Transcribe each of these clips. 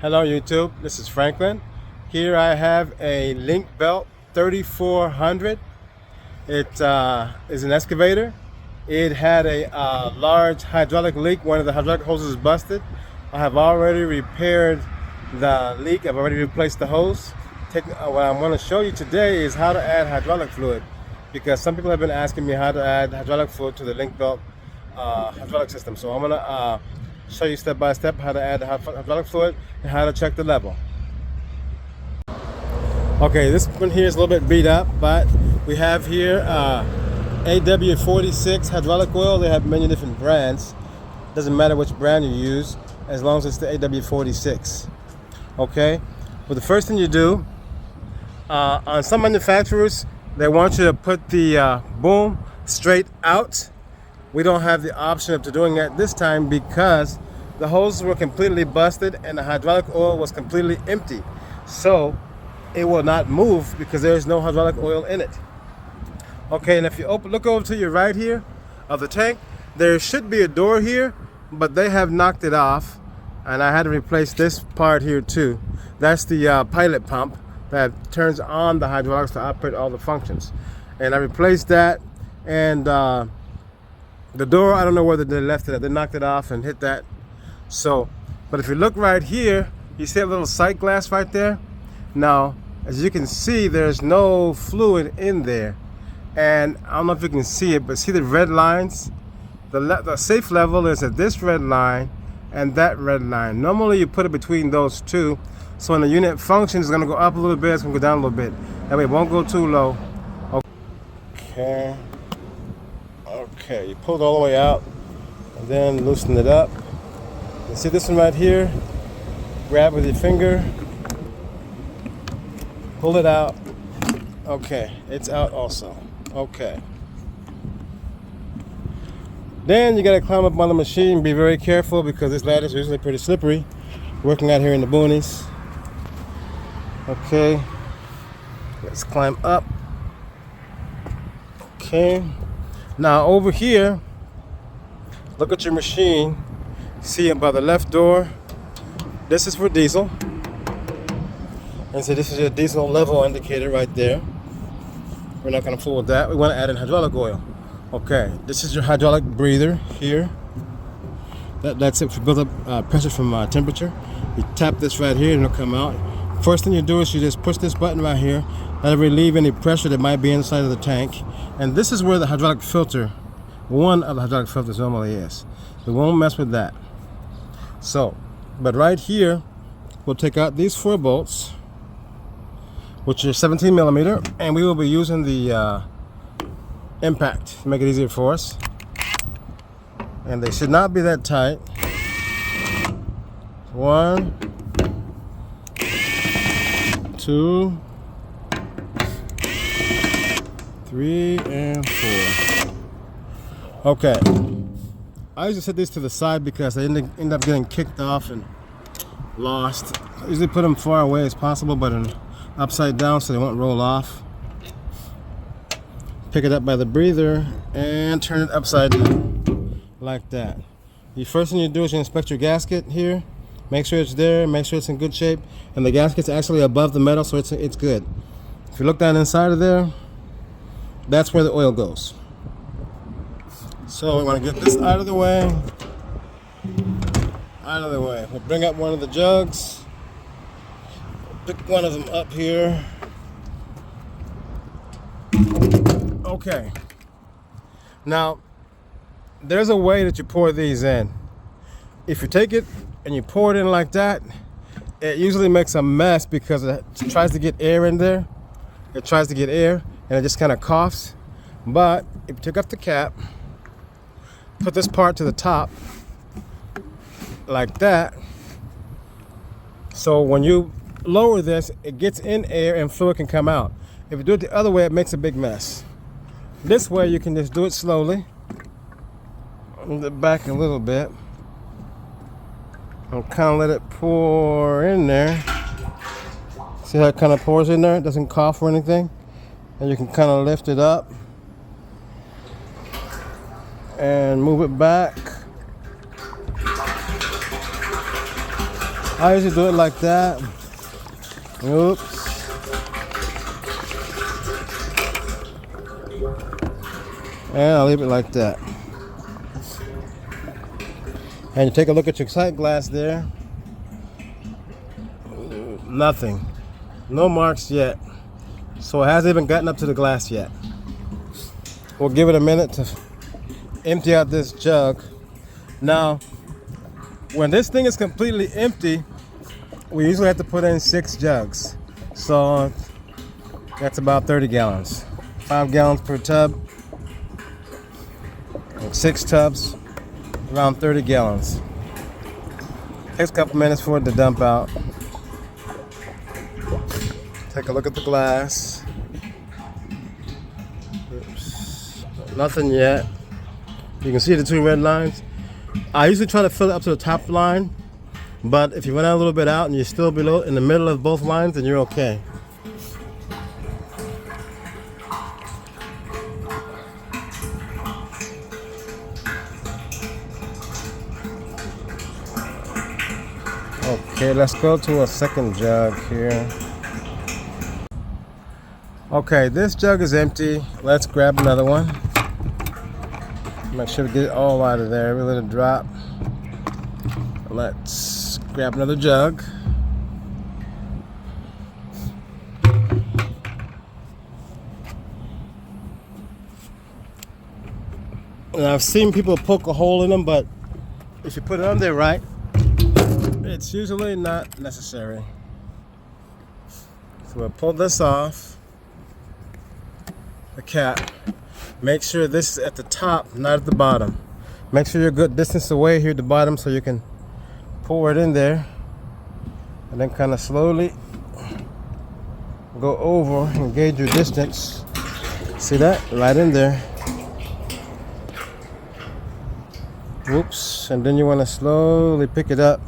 Hello YouTube, this is Franklin. Here I have a link belt 3400. It is an excavator. It had a large hydraulic leak. One of the hydraulic hoses is busted. I have already repaired the leak. I've already replaced the hose. What I'm going to show you today is how to add hydraulic fluid, because some people have been asking me how to add hydraulic fluid to the link belt hydraulic system. So I'm going to show you step by step how to add the hydraulic fluid and how to check the level. Okay, this one here is a little bit beat up, but we have here AW46 hydraulic oil. They have many different brands. Doesn't matter which brand you use as long as it's the AW46. Okay, well, the first thing you do on some manufacturers, they want you to put the boom straight out. We don't have the option of doing that this time because the hoses were completely busted and the hydraulic oil was completely empty. So it will not move because there is no hydraulic oil in it. Okay, and if you look over to your right here of the tank, there should be a door here, but they have knocked it off, and I had to replace this part here too. That's the pilot pump that turns on the hydraulics to operate all the functions. And I replaced that, and the door, I don't know whether they left it. They knocked it off and hit that. So, but if you look right here, you see a little sight glass right there. Now, as you can see, there's no fluid in there. And I don't know if you can see it, but see the red lines? The safe level is at this red line and that red line. Normally you put it between those two. So when the unit functions, it's gonna go up a little bit, it's gonna go down a little bit. That way it won't go too low. Okay. Okay, you pull it all the way out and then loosen it up. You see this one right here? Grab with your finger, pull it out. Okay, it's out also. Okay. Then you gotta climb up on the machine. Be very careful because this ladder is usually pretty slippery. Working out here in the boonies. Okay, let's climb up. Okay. Now over here, look at your machine. See it by the left door. This is for diesel. And so this is your diesel level indicator right there. We're not going to fool with that. We want to add in hydraulic oil. Okay, this is your hydraulic breather here. That's it for build up pressure from temperature. You tap this right here and it'll come out. First thing you do is you just push this button right here. That'll relieve any pressure that might be inside of the tank. And this is where the hydraulic filter, one of the hydraulic filters normally is. We won't mess with that. So, but right here, we'll take out these 4 bolts, which are 17 millimeter, and we will be using the impact to make it easier for us. And they should not be that tight. 1, 2, 3, and 4. Okay. I usually set these to the side because they end up getting kicked off and lost. I usually put them far away as possible, but upside down so they won't roll off. Pick it up by the breather and turn it upside down like that. The first thing you do is you inspect your gasket here. Make sure it's there, make sure it's in good shape, and the gasket's actually above the metal, so it's good. If you look down inside of there, that's where the oil goes. So we want to get this out of the way. Out of the way. We'll bring up one of the jugs. Pick one of them up here. Okay. Now, there's a way that you pour these in. If you take it and you pour it in like that, it usually makes a mess because it tries to get air in there. It tries to get air and it just kind of coughs. But if you take off the cap, put this part to the top like that, so when you lower this, it gets in air and fluid can come out. If you do it the other way, it makes a big mess. This way you can just do it slowly. Move it back a little bit and kind of let it pour in there. See how it kind of pours in there? It doesn't cough or anything. And you can kind of lift it up and move it back. I usually do it like that. Oops. And I'll leave it like that. And you take a look at your sight glass there. Nothing. No marks yet. So it hasn't even gotten up to the glass yet. We'll give it a minute to empty out this jug. Now, when this thing is completely empty, we usually have to put in 6 jugs. So that's about 30 gallons. 5 gallons per tub. 6 tubs, around 30 gallons. Takes a couple minutes for it to dump out. Take a look at the glass. Oops. Nothing yet. You can see the 2 red lines. I usually try to fill it up to the top line, but if you run out a little bit out and you're still below in the middle of both lines, then you're okay. Okay, let's go to a second jug here. Okay, this jug is empty. Let's grab another one. Make sure we get it all out of there. Every little drop. Let's grab another jug. And I've seen people poke a hole in them, but if you put it on there right, it's usually not necessary. So we'll pull this off the cap. Make sure this is at the top, not at the bottom. Make sure you're a good distance away here at the bottom so you can pour it in there, and then kind of slowly go over and gauge your distance. See that? Right in there. Whoops. And then you want to slowly pick it up.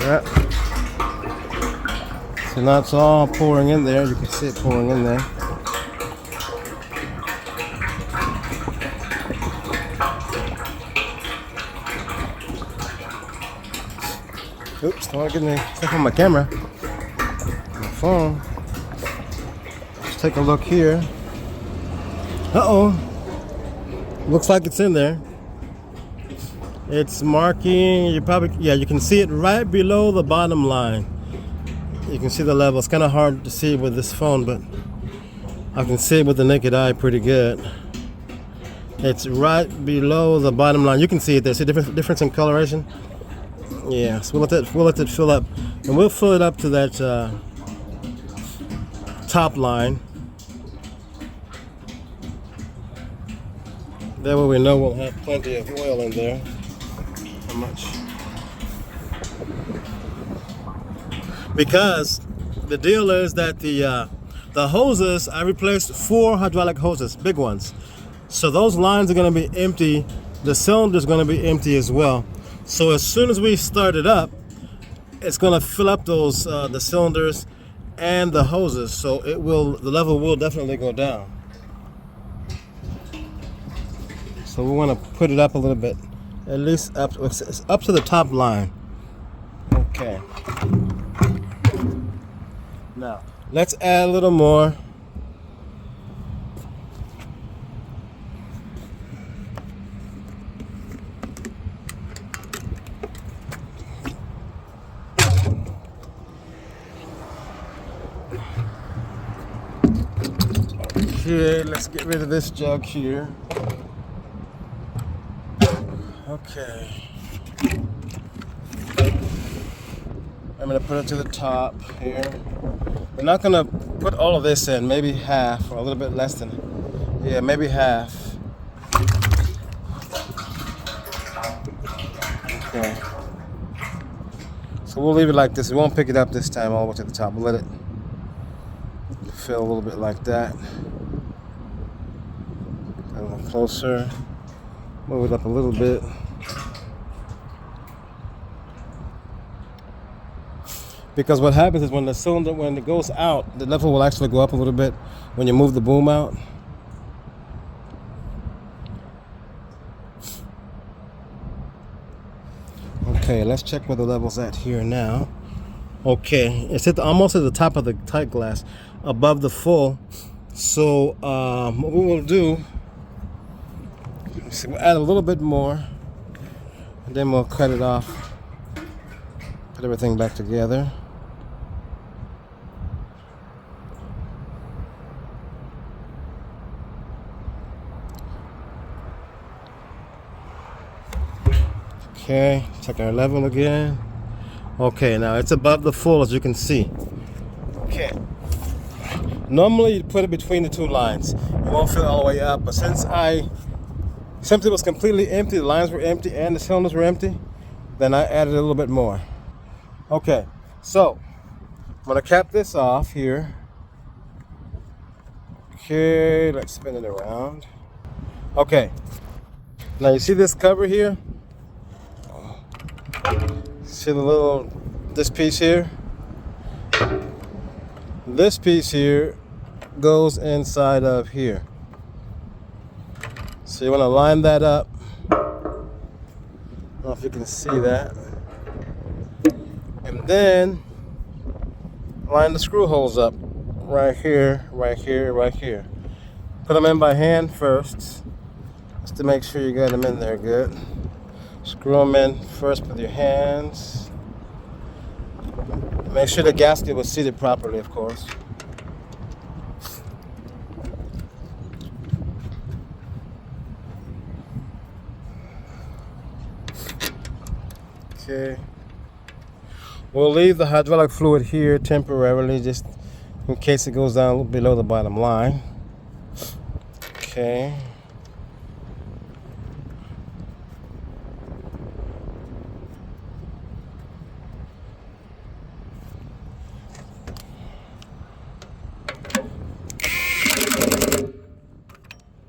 Yeah. So now it's all pouring in there. You can see it pouring in there. Oops, don't want to get any stuff on my camera. My phone. Let's take a look here. Uh-oh. Looks like it's in there. It's marking, you can see it right below the bottom line. You can see the level. It's kind of hard to see with this phone, but I can see it with the naked eye pretty good. It's right below the bottom line. You can see it there. See the difference in coloration? Yeah, so we'll let that fill up. And we'll fill it up to that top line. That way we know we'll have plenty of oil in there. How much? Because the deal is that the hoses, I replaced 4 hydraulic hoses, big ones. So those lines are going to be empty. The cylinder is going to be empty as well. So as soon as we start it up, it's going to fill up those the cylinders and the hoses. So the level will definitely go down. So we want to put it up a little bit. At least up to the top line. Okay. Now, let's add a little more. Okay, let's get rid of this jug here. Okay. I'm going to put it to the top here. We're not going to put all of this in, maybe half or a little bit less than, yeah, maybe half. Okay. So we'll leave it like this. We won't pick it up this time all the way to the top. We'll let it fill a little bit like that. A little closer. Move it up a little bit. Because what happens is when the cylinder, when it goes out, the level will actually go up a little bit when you move the boom out. Okay, let's check where the level's at here now. Okay, it's almost at the top of the tight glass, above the full. So what we will do is we'll add a little bit more, and then we'll cut it off, put everything back together. Okay, check our level again. Okay, now it's above the full, as you can see. Okay. Normally you put it between the two lines. You won't fill it all the way up, but since it was completely empty, the lines were empty and the cylinders were empty, then I added a little bit more. Okay, so I'm gonna cap this off here. Okay, let's spin it around. Okay, now you see this cover here? See this piece here? This piece here goes inside of here. So you want to line that up. I don't know if you can see that. And then line the screw holes up right here, right here, right here. Put them in by hand first, just to make sure you got them in there good. Screw them in first with your hands. Make sure the gasket was seated properly, of course. Okay. We'll leave the hydraulic fluid here temporarily, just in case it goes down below the bottom line. Okay.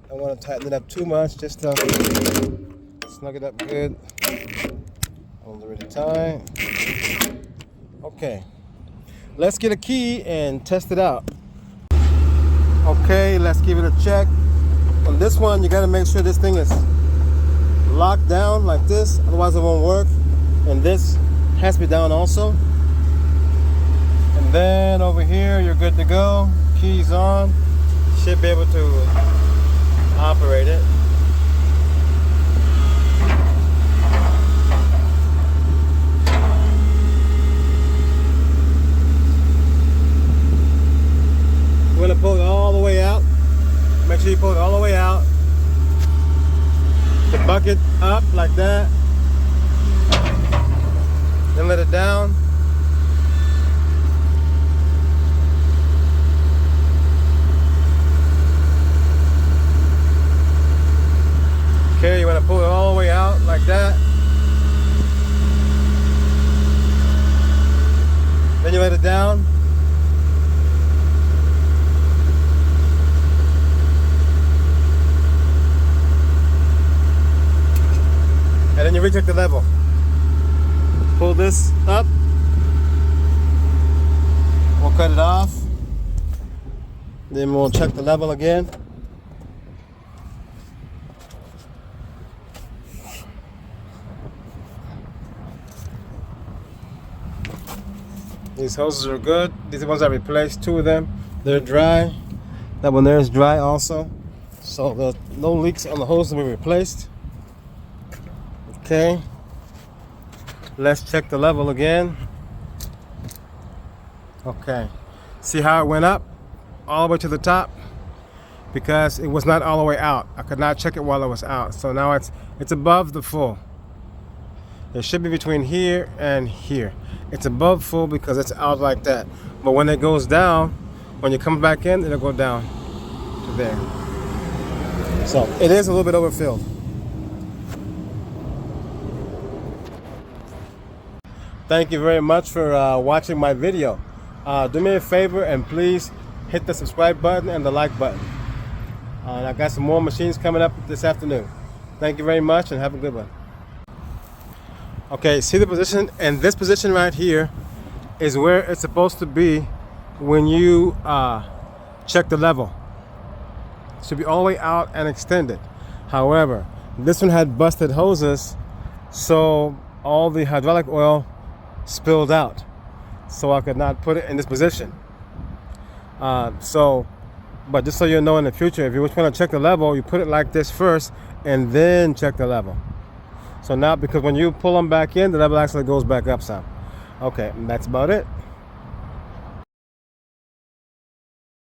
I don't want to tighten it up too much, just to snug it up good. Hold it really tight. Okay, let's get a key and test it out. Okay, let's give it a check. On this one, you got to make sure this thing is locked down like this, otherwise it won't work. And this has to be down also. And then over here, you're good to go. Keys on. Should be able to operate it. We're going to pull it all the way out. Make sure you pull it all the way out. The bucket up like that. Then let it down. Okay, you want to pull it all the way out like that. Then you let it down. And then you recheck the level. Pull this up. We'll cut it off. Then we'll check the level again. These hoses are good. These ones I replaced, 2 of them. They're dry. That one there is dry also. So there's no leaks on the hoses we replaced. Okay. Let's check the level again. Okay. See how it went up all the way to the top? Because it was not all the way out. I could not check it while it was out. So now it's above the full. It should be between here and here. It's above full because it's out like that. But when it goes down, when you come back in, it'll go down to there. So it is a little bit overfilled. Thank you very much for watching my video. Do me a favor and please hit the subscribe button and the like button. I got some more machines coming up this afternoon. Thank you very much and have a good one. Okay, see the position, and this position right here is where it's supposed to be when you check the level. It should be all the way out and extended. However, this one had busted hoses, so all the hydraulic oil spilled out, so I could not put it in this position. But just so you know, in the future, if you just want to check the level, you put it like this first and then check the level. So now, because when you pull them back in, the level actually goes back up some. Okay, and that's about it.